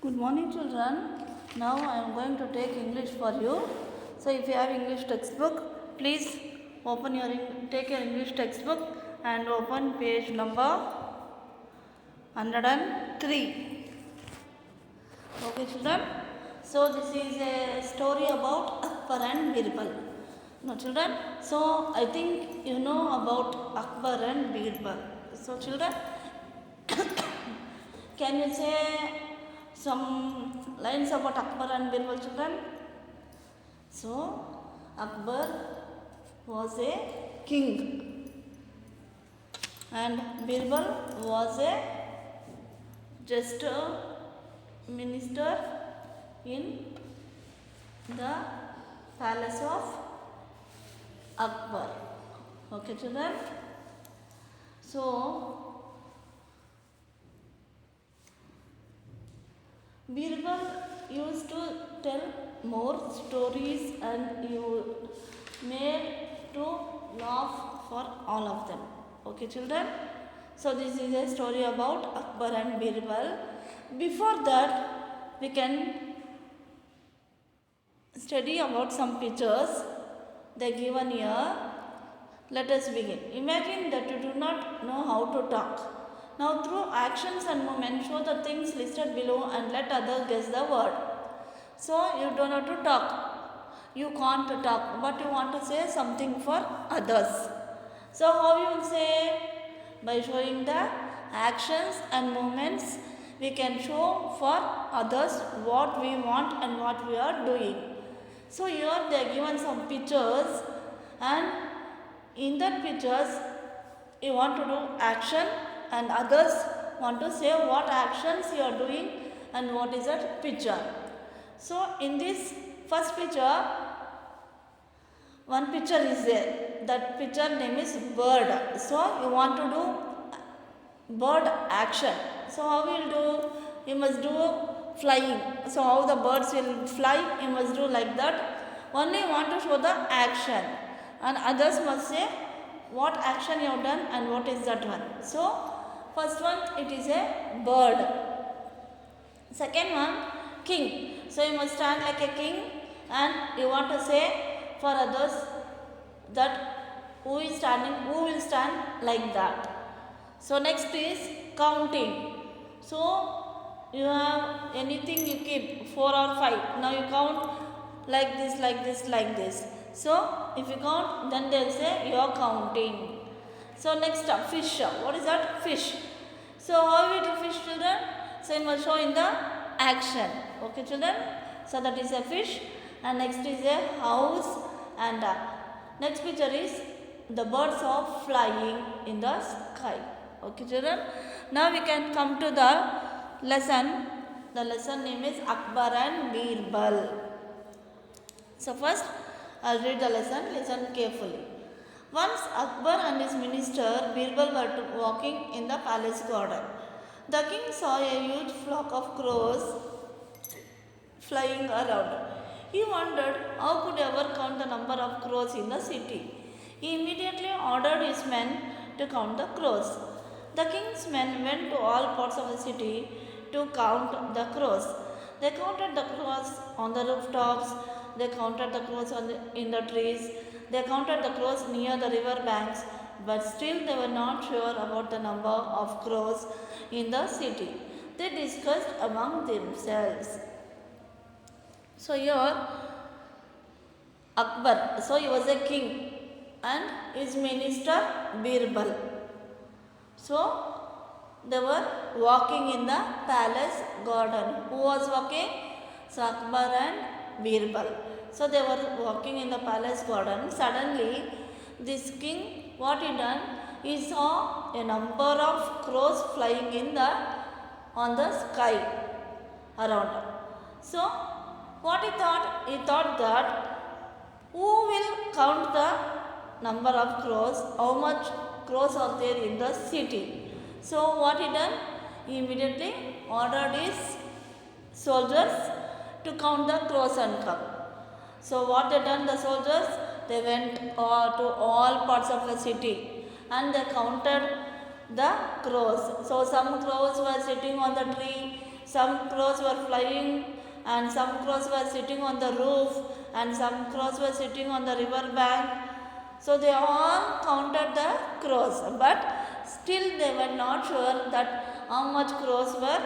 Good morning, children. Now I am going to take English for you. So, if you have English textbook, please take your English textbook and open page number 103. Okay, children. So, this is a story about Akbar and Birbal. No, children. So, I think you know about Akbar and Birbal. So, children, can you say some lines about Akbar and Birbal, children? So, Akbar was a king and Birbal was a just a minister in the palace of Akbar. Okay, children? So, Birbal used to tell more stories and you made to laugh for all of them. Okay, children? So, this is a story about Akbar and Birbal. Before that, we can study about some pictures they given here. Let us begin. Imagine that you do not know how to talk. Now, through actions and movements, show the things listed below and let others guess the word. So, you don't have to talk. You can't talk, but you want to say something for others. So, how you will say? By showing the actions and movements, we can show for others what we want and what we are doing. So, here they are given some pictures, and in that pictures, you want to do action and others want to say what actions you are doing and what is that picture. So, in this first picture, one picture is there. That picture name is bird. So, you want to do bird action. So, how will you do? You must do flying. So, how the birds will fly, you must do like that. Only you want to show the action and others must say what action you have done and what is that one. So, first one it is a bird. Second one king. So, you must stand like a king and you want to say for others that who will stand like that. So, next is counting. So, you have anything you keep 4 or 5. Now, you count like this, like this, like this. So, if you count, then they will say you are counting. So, next up, fish. What is that? Fish. So, how we do fish, children? So, you must show in the action. Okay, children? So, that is a fish. And next is a house. And next picture is the birds are flying in the sky. Okay, children? Now, we can come to the lesson. The lesson name is Akbar and Birbal. So, first, I will read the lesson. Listen carefully. Once Akbar and his minister Birbal were walking in the palace garden. The king saw a huge flock of crows flying around. He wondered how could he ever count the number of crows in the city. He immediately ordered his men to count the crows. The king's men went to all parts of the city to count the crows. They counted the crows on the rooftops. They counted the crows in the trees. They counted the crows near the river banks, but still they were not sure about the number of crows in the city. They discussed among themselves. So, here Akbar, so he was a king and his minister Birbal. So, they were walking in the palace garden. Who was walking? So, Akbar and Birbal. So, they were walking in the palace garden. Suddenly, this king, what he done? He saw a number of crows flying on the sky around. So, what he thought? He thought that who will count the number of crows? How much crows are there in the city? So, what he done? He immediately ordered his soldiers to count the crows and come. So, what they done, the soldiers? They went to all parts of the city and they counted the crows. So some crows were sitting on the tree, some crows were flying, and some crows were sitting on the roof, and some crows were sitting on the river bank. So they all counted the crows, but still they were not sure that how much crows were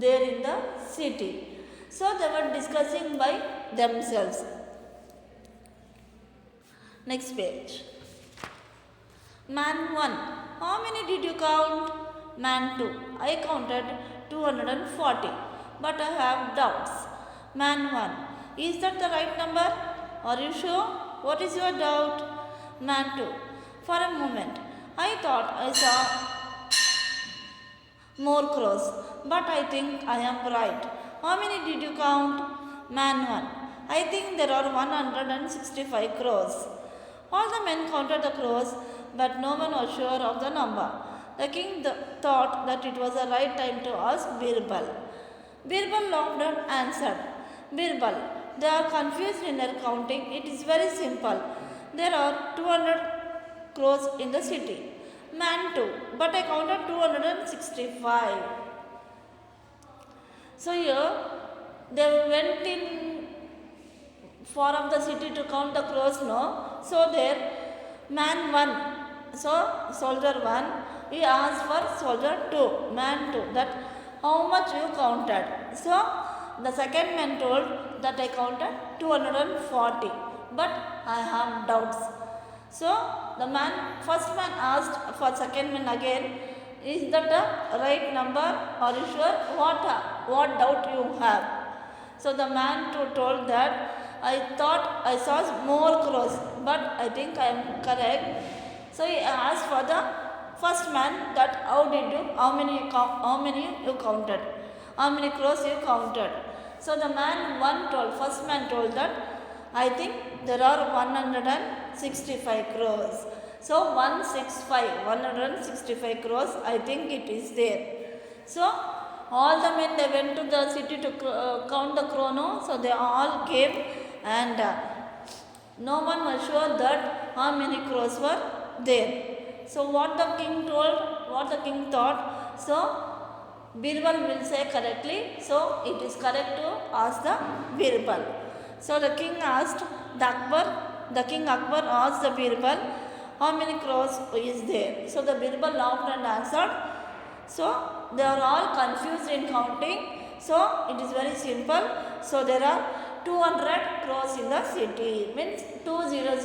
there in the city. So they were discussing by themselves. Next page. Man 1, how many did you count? Man 2, I counted 240, but I have doubts. Man 1, is that the right number? Are you sure? What is your doubt? Man 2, for a moment I thought I saw more crows, but I think I am right. How many did you count? Man 1, I think there are 165 crows. All the men counted the crows, but no one was sure of the number. The king thought that it was the right time to ask Birbal. Birbal laughed and answered, Birbal, they are confused in their counting. It is very simple. There are 200 crows in the city. Man 2, but I counted 265. So here they went in far of the city to count the crows, no? So there, man 1, so soldier 1, he asked for soldier 2, man 2, that how much you counted. So the second man told that I counted 240, but I have doubts. So the first man asked for second man again, is that the right number? Are you sure? What doubt you have? So the man told that I thought I saw more crows, but I think I am correct. So he asked for the first man that how many you counted? How many crows you counted? So the first man told that I think there are 165 crows. So 165 crores, I think it is there. So all the men, they went to the city to count the crow, no? So they all came, and no one was sure that how many crows were there. So what the king thought, so Birbal will say correctly, so it is correct to ask the Birbal. So the king asked King Akbar asked the Birbal, how many crows is there? So the Birbal laughed and answered, so they are all confused in counting, so it is very simple. So there are 200 crows in the city, means 200.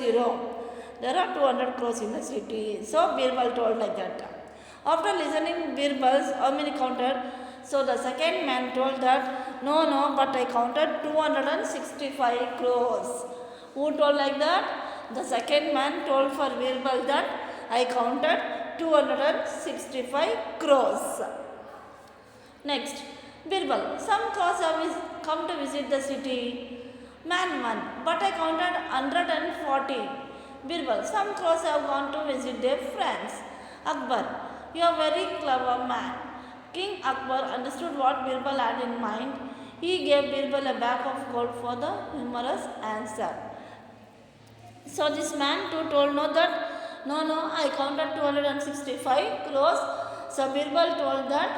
There are 200 crows in the city. So Birbal told like that. After listening Birbal's how many counted, so the second man told that no, but I counted 265 crores. Who told like that? The second man told for Birbal that I counted 265 crores. Next, Birbal, some crows have come to visit the city. Man 1, but I counted 140. Birbal, some crows have gone to visit their friends. Akbar, you are very clever man. King Akbar understood what Birbal had in mind. He gave Birbal a bag of gold for the humorous answer. So this man too told that no, I counted 265 crores. So Birbal told that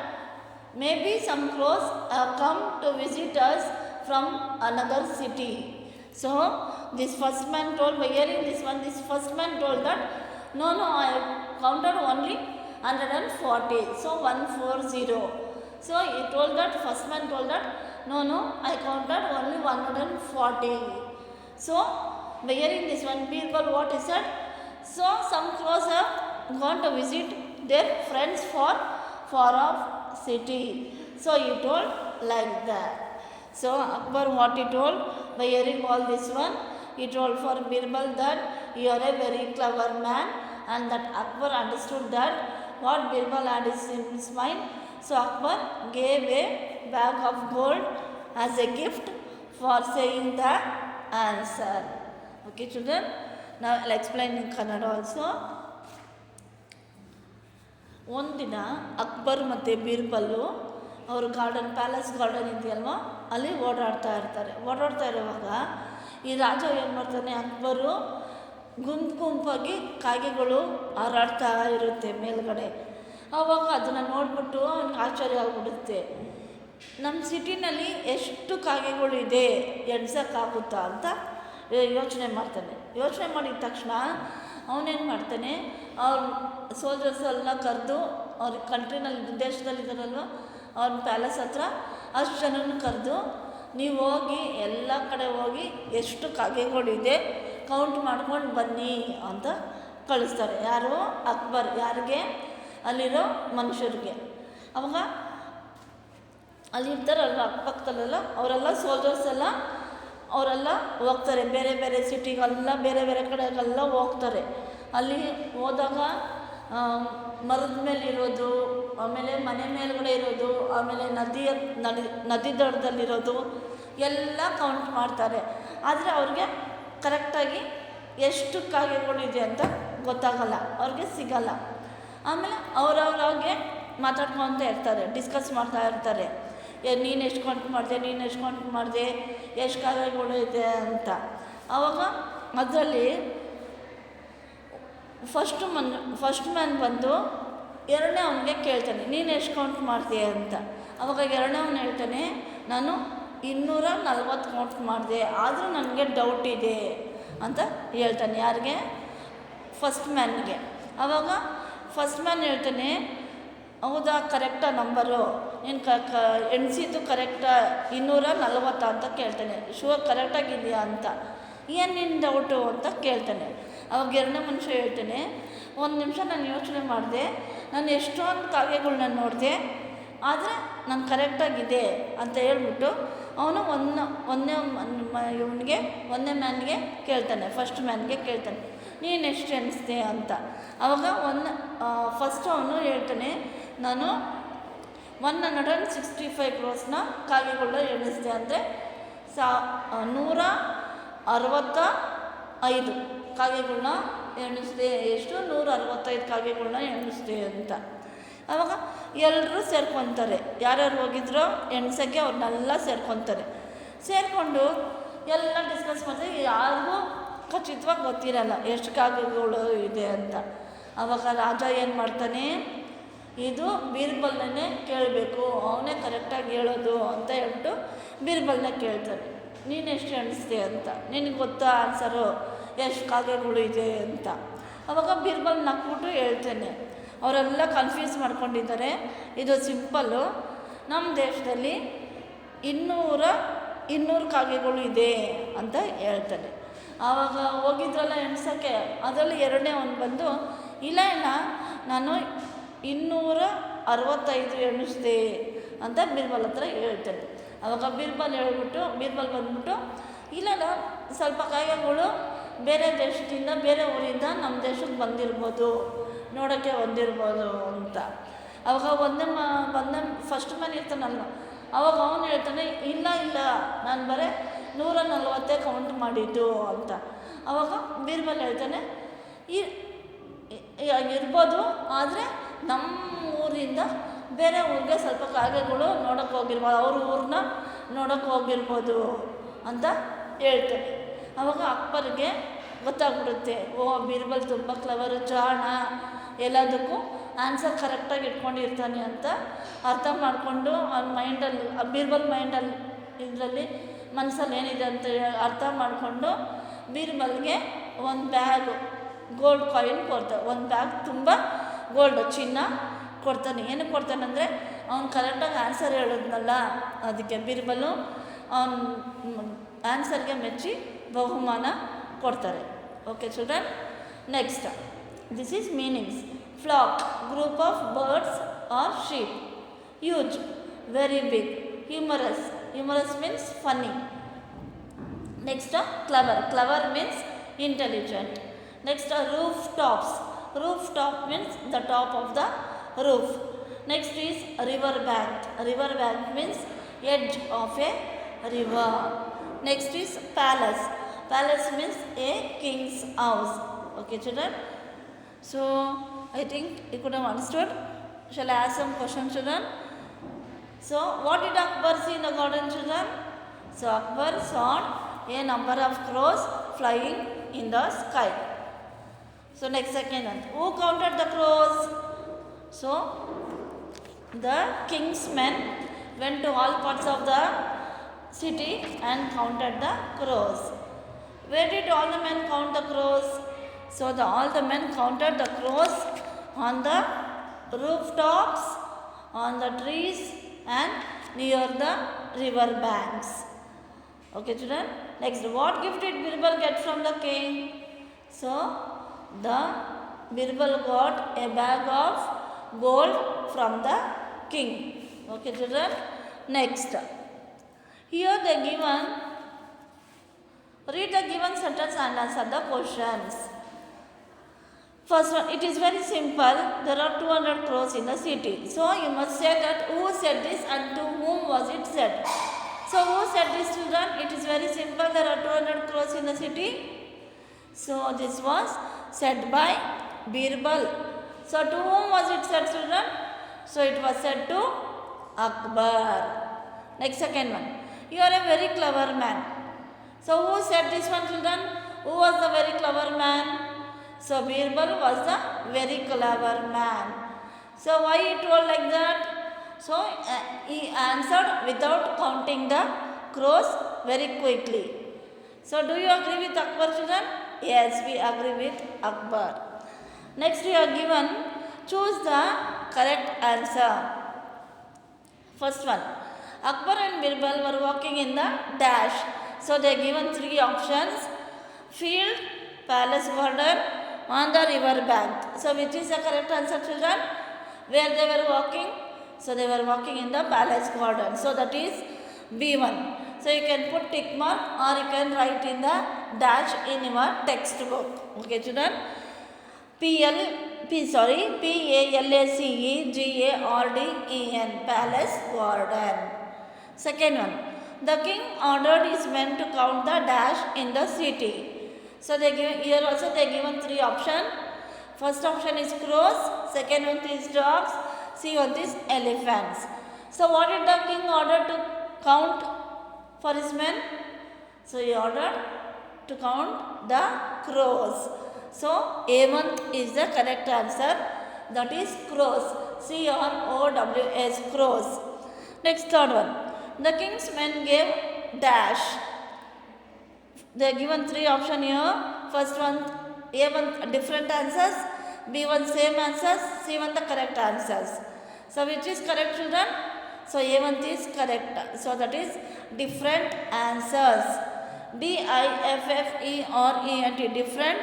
maybe some crows have come to visit us from another city. So this first man told, by hearing this first man told that no, I counted only 140. So 140. So he told that, first man told that no, I counted only 140. So by hearing this one, Birbal what he said? So some crows have gone to visit their friends for far off city. So he told like that. So Akbar what he told? By hearing all this one, he told for Birbal that you are a very clever man, and that Akbar understood that what Birbal had in his mind. So Akbar gave a bag of gold as a gift for saying the answer. Okay children, now I'll explain in Kannada also. ಒಂದಿನ ಅಕ್ಬರ್ ಮತ್ತು ಬೀರ್ಬಲ್ಲು ಅವರು palace garden ಇದೆಯಲ್ವ, ಅಲ್ಲಿ ಓಡಾಡ್ತಾ ಇರುವಾಗ ಈ ರಾಜ ಏನು ಮಾಡ್ತಾನೆ, ಅಕ್ಬರು ಗುಂಪಾಗಿ ಕಾಗೆಗಳು ಹಾರಾಡ್ತಾ ಇರುತ್ತೆ ಮೇಲ್ಗಡೆ. ಆವಾಗ ಅದನ್ನು ನೋಡ್ಬಿಟ್ಟು ಅವ್ನಿಗೆ ಆಶ್ಚರ್ಯ ಆಗಿಬಿಡುತ್ತೆ. ನಮ್ಮ ಸಿಟಿನಲ್ಲಿ ಎಷ್ಟು ಕಾಗೆಗಳಿದೆ ಎಣ್ಸೋಕ್ಕಾಗುತ್ತಾ ಅಂತ ಯೋಚನೆ ಮಾಡ್ತಾನೆ. ಯೋಚನೆ ಮಾಡಿದ ತಕ್ಷಣ ಅವನೇನು ಮಾಡ್ತಾನೆ, ಅವ್ರ ಸೋಲ್ಜರ್ಸ್ ಎಲ್ಲ ಕರೆದು ಅವ್ರ ಕಂಟ್ರಿನಲ್ಲಿ ದೇಶದಲ್ಲಿದ್ದಾರಲ್ವ ಅವ್ರ ಪ್ಯಾಲೇಸ್ ಹತ್ರ ಅಷ್ಟು ಜನನ ಕರೆದು, ನೀವು ಹೋಗಿ ಎಲ್ಲ ಕಡೆ ಹೋಗಿ ಎಷ್ಟು ಕಾಗೆಗಳಿದೆ ಕೌಂಟ್ ಮಾಡ್ಕೊಂಡು ಬನ್ನಿ ಅಂತ ಕಳಿಸ್ತಾರೆ. ಯಾರು? ಅಕ್ಬರ್. ಯಾರಿಗೆ? ಅಲ್ಲಿರೋ ಮನುಷ್ಯರಿಗೆ. ಅವಾಗ ಅಲ್ಲಿರ್ತಾರಲ್ವ ಅಕ್ಕಪಕ್ಕದಲ್ಲೆಲ್ಲ ಅವರೆಲ್ಲ ಸೋಲ್ಜರ್ಸ್ ಎಲ್ಲ ಅವರೆಲ್ಲ ಹೋಗ್ತಾರೆ, ಬೇರೆ ಬೇರೆ ಸಿಟಿಗೆಲ್ಲ ಬೇರೆ ಬೇರೆ ಕಡೆಗೆಲ್ಲ ಹೋಗ್ತಾರೆ. ಅಲ್ಲಿ ಹೋದಾಗ ಮರದ ಮೇಲೆ ಇರೋದು, ಆಮೇಲೆ ಮನೆ ಮೇಲ್ಗಡೆ ಇರೋದು, ಆಮೇಲೆ ನದಿ ದಡದಲ್ಲಿರೋದು ಎಲ್ಲ ಕೌಂಟ್ ಮಾಡ್ತಾರೆ. ಆದರೆ ಅವ್ರಿಗೆ ಕರೆಕ್ಟಾಗಿ ಎಷ್ಟು ಕಾಗೆಗಳಿದೆ ಅಂತ ಗೊತ್ತಾಗಲ್ಲ, ಅವ್ರಿಗೆ ಸಿಗಲ್ಲ. ಆಮೇಲೆ ಅವ್ರವ್ರಾಗೆ ಮಾತಾಡ್ಕೊತ ಇರ್ತಾರೆ, ಡಿಸ್ಕಸ್ ಮಾಡ್ತಾ ಇರ್ತಾರೆ. ನೀನು ಎಷ್ಟು ಕೌಂಟ್ ಮಾಡಿದೆ, ನೀನು ಎಷ್ಟು ಕೌಂಟ್ ಮಾಡಿದೆ, ಎಷ್ಟು ಕಾಗೆಗಳಿದೆ ಅಂತ. ಆವಾಗ ಅದರಲ್ಲಿ ಫಸ್ಟ್ ಮ್ಯಾನ್ ಬಂದು ಎರಡನೇ ಅವನಿಗೆ ಕೇಳ್ತಾನೆ, ನೀನು ಎಷ್ಟು ಕೌಂಟ್ ಮಾಡ್ತೀಯ ಅಂತ. ಅವಾಗ ಎರಡನೇ ಅವನು ಹೇಳ್ತಾನೆ, ನಾನು 240 ಕೌಂಟ್ ಮಾಡಿದೆ, ಆದರೂ ನನಗೆ ಡೌಟ್ ಇದೆ ಅಂತ ಹೇಳ್ತಾನೆ. ಯಾರಿಗೆ? ಫಸ್ಟ್ ಮ್ಯಾನ್ಗೆ. ಆವಾಗ ಫಸ್ಟ್ ಮ್ಯಾನ್ ಹೇಳ್ತಾನೆ, ಹೌದಾ ಕರೆಕ್ಟಾ ನಂಬರು, ನೀನು ಎಣಿಸಿದ್ದು ಕರೆಕ್ಟಾ 240 ಅಂತ ಕೇಳ್ತಾನೆ. ಶೂರ್ ಕರೆಕ್ಟಾಗಿದೆಯಾ ಅಂತ. ಏನು ನಿನ್ನ ಡೌಟು ಅಂತ ಕೇಳ್ತಾನೆ. ಅವಾಗ ಎರಡನೇ ಮನುಷ್ಯ ಹೇಳ್ತಾನೆ, ಒಂದು ನಿಮಿಷ ನಾನು ಯೋಚನೆ ಮಾಡಿದೆ, ನಾನು ಎಷ್ಟೊಂದು ಕಾಗೆಗಳನ್ನ ನೋಡಿದೆ, ಆದರೆ ನಾನು ಕರೆಕ್ಟಾಗಿದೆ ಅಂತ ಹೇಳ್ಬಿಟ್ಟು ಅವನು ಒಂದನೇ ಮ್ಯಾನ್ಗೆ ಕೇಳ್ತಾನೆ, ಫಸ್ಟ್ ಮ್ಯಾನ್ಗೆ ಕೇಳ್ತಾನೆ, ನೀನು ಎಷ್ಟು ಎಣಿಸ್ದೆ ಅಂತ. ಆವಾಗ ಫಸ್ಟ್ ಅವನು ಹೇಳ್ತಾನೆ, ನಾನು 165 ಕ್ರೋರ್ಸ್ನ ಕಾಗೆಗಳನ್ನ ಎಣಿಸಿದೆ, ಅಂದರೆ 165 ಕಾಗೆಗಳನ್ನ ಎಣಿಸಿದೆ. ಎಷ್ಟು? 165 ಕಾಗೆಗಳನ್ನ ಎಣಿಸಿದೆ ಅಂತ. ಆವಾಗ ಎಲ್ಲರೂ ಸೇರ್ಕೊತಾರೆ, ಯಾರ್ಯಾರು ಹೋಗಿದ್ರೋ ಎಣ್ಸೋಕ್ಕೆ ಅವ್ರನ್ನೆಲ್ಲ ಸೇರ್ಕೊತಾರೆ. ಸೇರಿಕೊಂಡು ಎಲ್ಲ ಡಿಸ್ಕಸ್ ಮಾಡ್ತಾರೆ. ಯಾರಿಗೂ ಖಚಿತವಾಗಿ ಗೊತ್ತಿರಲ್ಲ ಎಷ್ಟು ಕಾಗೆಗಳು ಇದೆ ಅಂತ. ಆವಾಗ ರಾಜ ಏನು ಮಾಡ್ತಾನೆ, ಇದು ಬೀರ್ಬಲ್ನೇ ಕೇಳಬೇಕು, ಅವನೇ ಕರೆಕ್ಟಾಗಿ ಹೇಳೋದು ಅಂತ ಹೇಳ್ಬಿಟ್ಟು ಬೀರ್ಬಲ್ನ ಕೇಳ್ತಾನೆ, ನೀನು ಎಷ್ಟು ಎಣಿಸ್ದೆ ಅಂತ, ನಿನಗೆ ಗೊತ್ತಾ ಆನ್ಸರು ಎಷ್ಟು ಕಾಗೆಗಳು ಇದೆ ಅಂತ. ಆವಾಗ ಬೀರ್ಬಲ್ ನಕ್ಬಿಟ್ಟು ಹೇಳ್ತೇನೆ, ಅವರೆಲ್ಲ ಕನ್ಫ್ಯೂಸ್ ಮಾಡ್ಕೊಂಡಿದ್ದಾರೆ, ಇದು ಸಿಂಪಲ್ಲು, ನಮ್ಮ ದೇಶದಲ್ಲಿ 200 ಕಾಗೆಗಳು ಇದೆ ಅಂತ ಹೇಳ್ತಾನೆ. ಆವಾಗ ಹೋಗಿದ್ರಲ್ಲ ಎಣ್ಸೋಕ್ಕೆ, ಅದರಲ್ಲಿ ಎರಡನೇ ಅವನು ಬಂದು, ಇಲ್ಲ ನಾನು 265 ಎಣಿಸ್ದೆ ಅಂತ ಬೀರ್ಬಲ್ ಹತ್ರ ಹೇಳ್ತಾನೆ. ಆವಾಗ ಬೀರ್ಬಲ್ ಬಂದ್ಬಿಟ್ಟು, ಇಲ್ಲ ಸ್ವಲ್ಪ ಕಾಗೆಗಳು ಬೇರೆ ದೇಶದಿಂದ ಬೇರೆ ಊರಿಂದ ನಮ್ಮ ದೇಶಕ್ಕೆ ಬಂದಿರ್ಬೋದು, ನೋಡೋಕ್ಕೆ ಬಂದಿರ್ಬೋದು ಅಂತ. ಆವಾಗ ಒಂದೇ ಫಸ್ಟ್ ಮ್ಯಾನ್ ಇರ್ತಾನಲ್ಲ, ಅವಾಗ ಅವನು ಹೇಳ್ತಾನೆ, ಇಲ್ಲ ನಾನು ಬರೀ 140 ಕೌಂಟ್ ಮಾಡಿದ್ದು ಅಂತ. ಆವಾಗ ಬೀರ್ಬಲ್ ಹೇಳ್ತಾನೆ, ಇರ್ಬೋದು, ಆದರೆ ನಮ್ಮ ಊರಿಂದ ಬೇರೆ ಊರಿಗೆ ಸ್ವಲ್ಪ ಕಾಗೆಗಳು ನೋಡೋಕ್ಕೆ ಹೋಗಿರ್ಬೋದು, ಅವ್ರ ಊರನ್ನ ನೋಡೋಕ್ಕೆ ಹೋಗಿರ್ಬೋದು ಅಂತ ಹೇಳ್ತಾನೆ. ಆವಾಗ ಅಕ್ಬರ್ಗೆ ಗೊತ್ತಾಗ್ಬಿಡುತ್ತೆ, ಓ ಬೀರ್ಬಲ್ ತುಂಬ ಕ್ಲವರು, ಜಾಣ, ಎಲ್ಲದಕ್ಕೂ ಆನ್ಸರ್ ಕರೆಕ್ಟಾಗಿ ಇಟ್ಕೊಂಡಿರ್ತಾನೆ ಅಂತ ಅರ್ಥ ಮಾಡಿಕೊಂಡು ಅವ್ನ ಮೈಂಡಲ್ಲಿ, ಬೀರ್ಬಲ್ ಮೈಂಡಲ್ಲಿ ಇದರಲ್ಲಿ ಮನಸ್ಸಲ್ಲಿ ಏನಿದೆ ಅಂತ ಅರ್ಥ ಮಾಡಿಕೊಂಡು ಬೀರ್ಬಲ್ಗೆ ಒಂದು ಬ್ಯಾಗ್ ಗೋಲ್ಡ್ ಕಾಯಿನ್ ಕೊಡ್ತಾನೆ. ಒಂದು ಬ್ಯಾಗ್ ತುಂಬ ಗೋಲ್ಡ್ ಚಿನ್ನ ಕೊಡ್ತಾನೆ. ಏನಕ್ಕೆ ಕೊಡ್ತಾನಂದರೆ ಅವ್ನು ಕರೆಕ್ಟಾಗಿ ಆನ್ಸರ್ ಹೇಳಿದ್ನಲ್ಲ, ಅದಕ್ಕೆ ಬೀರ್ಬಲ್ಲು ಅವನ ಆನ್ಸರ್ಗೆ ಮೆಚ್ಚಿ ಬಹುಮಾನ ಕೊಡ್ತಾರೆ. Okay children, next this is meanings. Flock, group of birds or sheep. Huge, very big. Humorous, humorous means funny. Next clever, clever means intelligent. Next rooftops, rooftop means the top of the roof. Next is river bank, river bank means edge of a river. Next is palace, palace means a king's house. Okay children, so I think you could have understood. Shall I ask some questions children? So what did Akbar see in the garden children? So Akbar saw a number of crows flying in the sky. So next second one, who counted the crows? So the king's men went to all parts of the city and counted the crows. Where did all the men count the crows? So all the men counted the crows on the rooftops, on the trees and near the river banks. Okay children. Next, what gift did Birbal get from the king? So the Birbal got a bag of gold from the king. Okay children. Next, here they given, read the given sentence and answer the questions. First one, it is very simple. There are 200 crores in the city. So you must say that who said this and to whom was it said. So who said this, children? It is very simple. There are 200 crores in the city. So this was said by Birbal. So to whom was it said, children? So it was said to Akbar. Next, second one. You are a very clever man. So who said this one, children? Who was the very clever man? So Birbal was the very clever man. So why he told like that? So he answered without counting the crows very quickly. So do you agree with Akbar, children? Yes, we agree with Akbar. Next, we are given, choose the correct answer. First one, Akbar and Birbal were walking in the dash. So they are given three options: field, palace garden, on the river bank. So which is the correct answer, children? Where they were walking? So they were walking in the palace garden. So that is B1. So you can put tick mark or you can write in the dash in your textbook. Okay children? P-A-L-A-C-E-G-A-R-D-E-N, palace garden. Second one, the king ordered his men to count the dash in the city. So they give, here also they given three options. First option is crows, second one is dogs, C one is elephants. So what did the king order to count for his men? So he ordered to count the crows. So A1 is the correct answer, that is crows, C-R-O-W-S, crows. Next, third one, the king's men gave dash. They are given three options here. First one, A1 different answers, B1 same answers, C1 the correct answers. So which is correct, children? So A1 is correct. So that is different answers. D-I-F-F-E-R-E-N-T, different.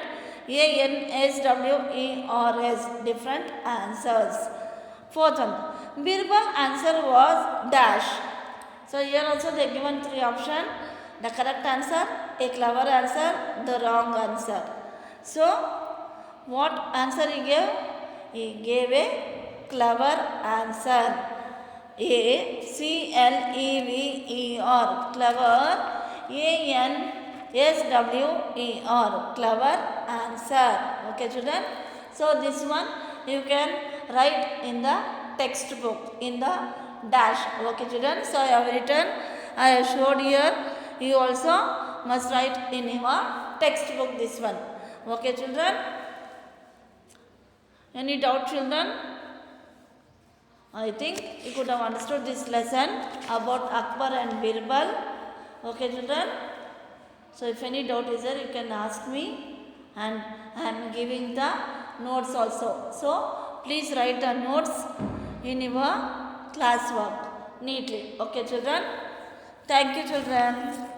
A-N-S-W-E-R-S, different answers. Fourth one, Birbal answer was dash. So here also they are given three options. The correct answer, a clever answer, the wrong answer. So what answer he gave? He gave a clever answer. A-C-L-E-V-E-R, clever. A-N-S-W-E-R, clever answer. Okay children? So this one you can write in the textbook, in the dash. Okay children? So I have written, I have showed here. You also must write in your textbook this one. Okay children? Any doubt, children? I think you could have understood this lesson about Akbar and Birbal. Okay children? So if any doubt is there, you can ask me, and I am giving the notes also. So please write the notes in your classwork neatly. Okay children? Thank you children.